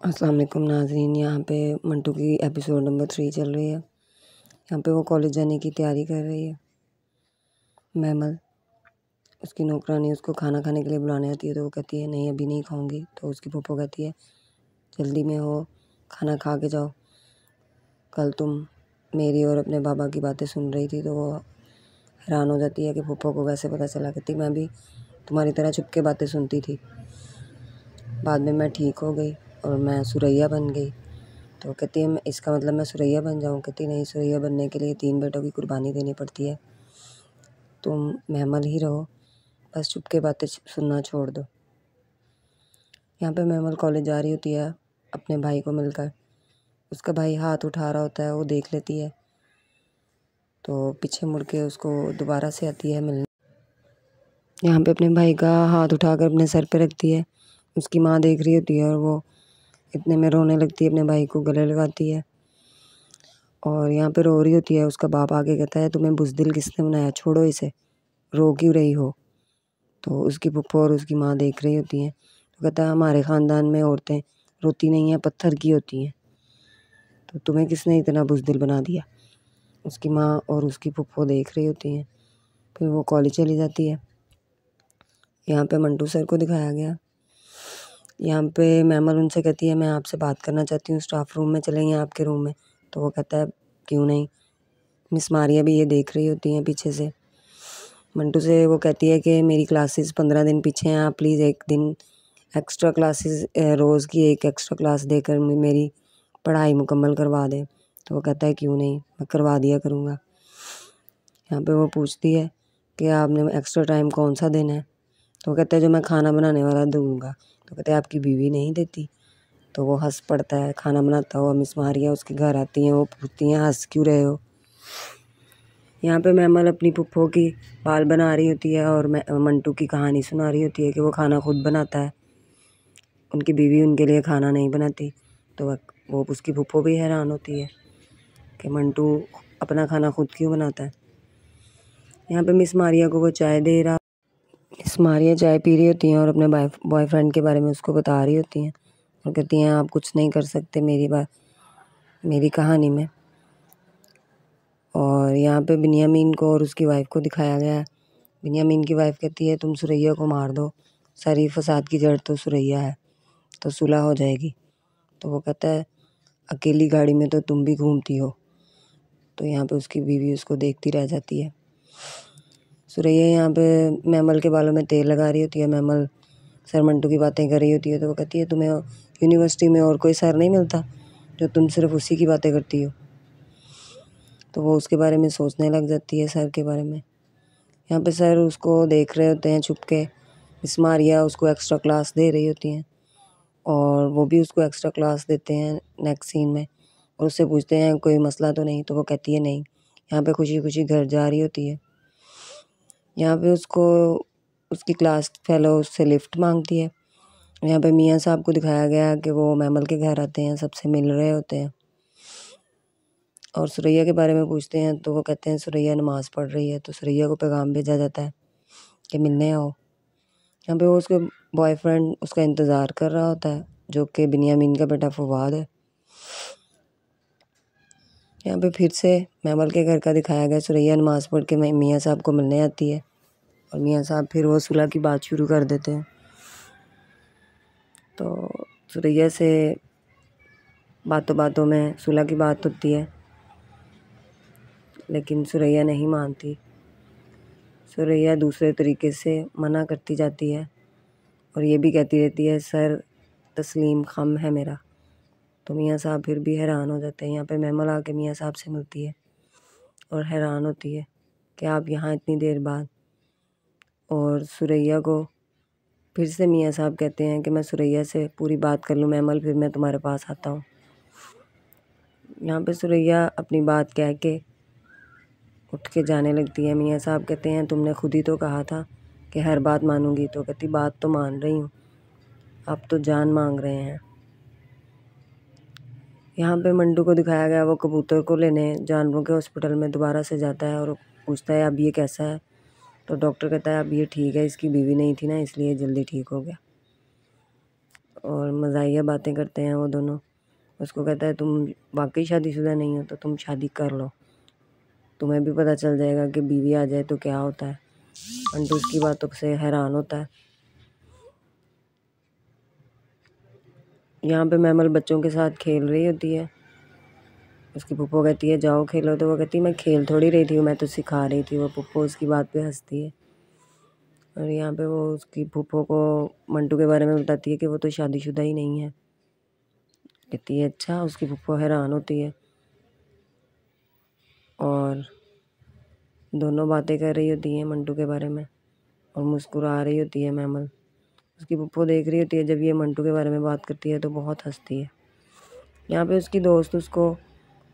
अस्सलाम वालेकुम नाज़रीन। यहाँ पे मंटू की एपिसोड नंबर 3 चल रही है। यहाँ पे वो कॉलेज जाने की तैयारी कर रही है। महमल उसकी नौकरानी उसको खाना खाने के लिए बुलाने आती है, तो वो कहती है नहीं अभी नहीं खाऊंगी। तो उसकी फूफो कहती है जल्दी में हो, खाना खा के जाओ। कल तुम मेरी और अपने बाबा की बातें सुन रही थी। तो वो हैरान हो जाती है कि फूफो को कैसे पता चला। कहती मैं भी तुम्हारी तरह छुप के बातें सुनती थी, बाद में मैं ठीक हो गई और मैं सुरैया बन गई। तो कहती है इसका मतलब मैं सुरैया बन जाऊँ। कहती नहीं, सुरैया बनने के लिए 3 बेटों की कुर्बानी देनी पड़ती है। तुम महमल ही रहो, बस चुप के बातें सुनना छोड़ दो। यहाँ पे महमल कॉलेज जा रही होती है अपने भाई को मिलकर। उसका भाई हाथ उठा रहा होता है, वो देख लेती है तो पीछे मुड़ के उसको दोबारा से आती है मिलने। यहाँ पे अपने भाई का हाथ उठाकर अपने सर पे रखती है। उसकी माँ देख रही होती है और वो इतने में रोने लगती है, अपने भाई को गले लगाती है और यहाँ पे रो रही होती है। उसका बाप आके कहता है तुम्हें बुज़दिल किसने बनाया, छोड़ो इसे, रो क्यों रही हो। तो उसकी फूफो और उसकी माँ देख रही होती हैं। तो कहता है हमारे ख़ानदान में औरतें रोती नहीं हैं, पत्थर की होती हैं, तो तुम्हें किसने इतना बुज़दिल बना दिया। उसकी माँ और उसकी फूफो देख रही होती हैं। फिर वो कॉलेज चली जाती है। यहाँ पे मंटू सर को दिखाया गया। यहाँ पे महमल उनसे कहती है मैं आपसे बात करना चाहती हूँ, स्टाफ रूम में चलेंगे आपके रूम में। तो वो कहता है क्यों नहीं। मिस मारिया भी ये देख रही होती हैं पीछे से। मंटू से वो कहती है कि मेरी क्लासेस 15 दिन पीछे हैं, आप प्लीज़ एक दिन एक्स्ट्रा क्लासेस, रोज़ की एक एक्स्ट्रा क्लास देकर मेरी पढ़ाई मुकम्मल करवा दें। तो वो कहता है क्यों नहीं, मैं करवा दिया करूँगा। यहाँ पे वो पूछती है कि आपने एक्स्ट्रा टाइम कौन सा देना है। तो वो कहता है जो मैं खाना बनाने वाला दूँगा। तो कहते हैं आपकी बीवी नहीं देती। तो वो हंस पड़ता है। खाना बनाता हुआ मिस मारिया उसके घर आती हैं। वो पूछती हैं हंस क्यों रहे हो। यहाँ पे महमल अपनी फूफो की बाल बना रही होती है और मंटू की कहानी सुना रही होती है कि वो खाना खुद बनाता है, उनकी बीवी उनके लिए खाना नहीं बनाती। तो वो उसकी फूफो भी हैरान होती है कि मंटू अपना खाना खुद क्यों बनाता है। यहाँ पे मिस मारिया को वो चाय दे रहा। मिस मारिया चाय पी रही होती हैं और अपने बॉयफ्रेंड के बारे में उसको बता रही होती हैं और कहती हैं आप कुछ नहीं कर सकते मेरी कहानी में। और यहाँ पे बिन्यामीन को और उसकी वाइफ को दिखाया गया है। बिन्यामीन की वाइफ कहती है तुम सुरैया को मार दो, सारी फसाद की जड़ तो सुरैया है, तो सुलह हो जाएगी। तो वो कहता है अकेली गाड़ी में तो तुम भी घूमती हो। तो यहाँ पे उसकी बीवी उसको देखती रह जाती है। सुरैया यहाँ पे महमल के बालों में तेल लगा रही होती है। महमल सर मंटू की बातें कर रही होती है। तो वो कहती है तुम्हें यूनिवर्सिटी में और कोई सर नहीं मिलता जो तुम सिर्फ उसी की बातें करती हो। तो वो उसके बारे में सोचने लग जाती है, सर के बारे में। यहाँ पे सर उसको देख रहे होते हैं छुप के। मिस मारिया उसको एक्स्ट्रा क्लास दे रही होती हैं और वो भी उसको एक्स्ट्रा क्लास देते हैं नेक्स्ट सीन में और उससे पूछते हैं कोई मसला तो नहीं। तो वो कहती है नहीं। यहाँ पे खुशी खुशी घर जा रही होती है। यहाँ पे उसको उसकी क्लास फेलो उससे लिफ्ट मांगती है। यहाँ पे मियाँ साहब को दिखाया गया कि वो महमल के घर आते हैं, सबसे मिल रहे होते हैं और सुरैया के बारे में पूछते हैं। तो वो कहते हैं सुरैया नमाज़ पढ़ रही है। तो सुरैया को पैगाम भेजा जाता है कि मिलने आओ। यहाँ पे वो उसके बॉयफ्रेंड उसका इंतज़ार कर रहा होता है, जो कि बिन्यामीन का बेटा फवाद है। यहाँ पे फिर से महमल के घर का दिखाया गया। सुरैया नमाज़ पढ़ के मियाँ साहब को मिलने आती है और मियाँ साहब फिर वो सुलह की बात शुरू कर देते हैं। तो सुरैया से बातों बातों में सुलह की बात होती है, लेकिन सुरैया नहीं मानती। सुरैया दूसरे तरीके से मना करती जाती है और ये भी कहती रहती है सर तस्लीम खम है मेरा। तो मियाँ साहब फिर भी हैरान हो जाते हैं। यहाँ पे महमल आके मियाँ साहब से मिलती है और हैरान होती है कि आप यहाँ इतनी देर बाद। और सुरैया को फिर से मियाँ साहब कहते हैं कि मैं सुरैया से पूरी बात कर लूँ महमल, फिर मैं तुम्हारे पास आता हूँ। यहाँ पे सुरैया अपनी बात कह के उठ के जाने लगती है। मियाँ साहब कहते हैं तुमने खुद ही तो कहा था कि हर बात मानूंगी। तो कहती बात तो मान रही हूँ, आप तो जान मांग रहे हैं। यहाँ पे मंटू को दिखाया गया, वो कबूतर को लेने जानवरों के हॉस्पिटल में दोबारा से जाता है और पूछता है अब ये कैसा है। तो डॉक्टर कहता है अब ये ठीक है, इसकी बीवी नहीं थी ना इसलिए जल्दी ठीक हो गया। और मज़ाहिया बातें करते हैं वो दोनों। उसको कहता है तुम वाकई शादीशुदा नहीं हो तो तुम शादी कर लो, तुम्हें भी पता चल जाएगा कि बीवी आ जाए तो क्या होता है। मंटू उसकी बातों से हैरान होता है। यहाँ पे मैमल बच्चों के साथ खेल रही होती है। उसकी पुप्पो कहती है जाओ खेलो, तो वो कहती है मैं खेल थोड़ी रही थी, मैं तो सिखा रही थी। वो पुप्पो उसकी बात पे हंसती है। और यहाँ पे वो उसकी पुप्पो को मंटू के बारे में बताती है कि वो तो शादीशुदा ही नहीं है। कहती है अच्छा। उसकी पुप्पो हैरान होती है और दोनों बातें कर रही होती हैं मंटू के बारे में और मुस्कुरा रही होती है मैमल। उसकी पुप्पो देख रही होती है जब ये मंटू के बारे में बात करती है तो बहुत हंसती है। यहाँ पे उसकी दोस्त उसको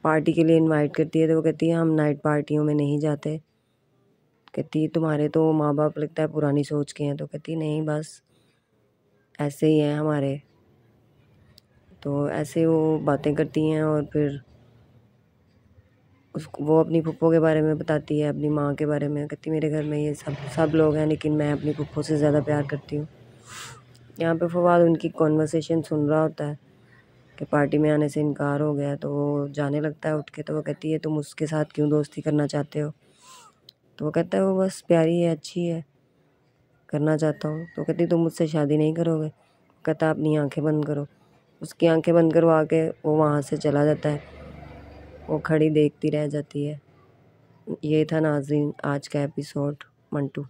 पार्टी के लिए इनवाइट करती है तो वो कहती है हम नाइट पार्टियों में नहीं जाते। कहती है तुम्हारे तो माँ बाप लगता है पुरानी सोच के हैं। तो कहती है नहीं बस ऐसे ही हैं हमारे। तो ऐसे वो बातें करती हैं और फिर उसको वो अपनी फूफो के बारे में बताती है, अपनी माँ के बारे में। कहती मेरे घर में ये सब लोग हैं लेकिन मैं अपनी फूफो से ज़्यादा प्यार करती हूँ। यहाँ पे फवाद उनकी कॉन्वर्सेशन सुन रहा होता है कि पार्टी में आने से इनकार हो गया। तो वो जाने लगता है उठ के। तो वो कहती है तुम उसके साथ क्यों दोस्ती करना चाहते हो। तो वो कहता है वो बस प्यारी है, अच्छी है, करना चाहता हूँ। तो कहती तुम मुझसे शादी नहीं करोगे। कहता अपनी आंखें बंद करो। उसकी आंखें बंद करवा के वो वहाँ से चला जाता है। वो खड़ी देखती रह जाती है। ये था नाज़रीन आज का एपिसोड मंटू।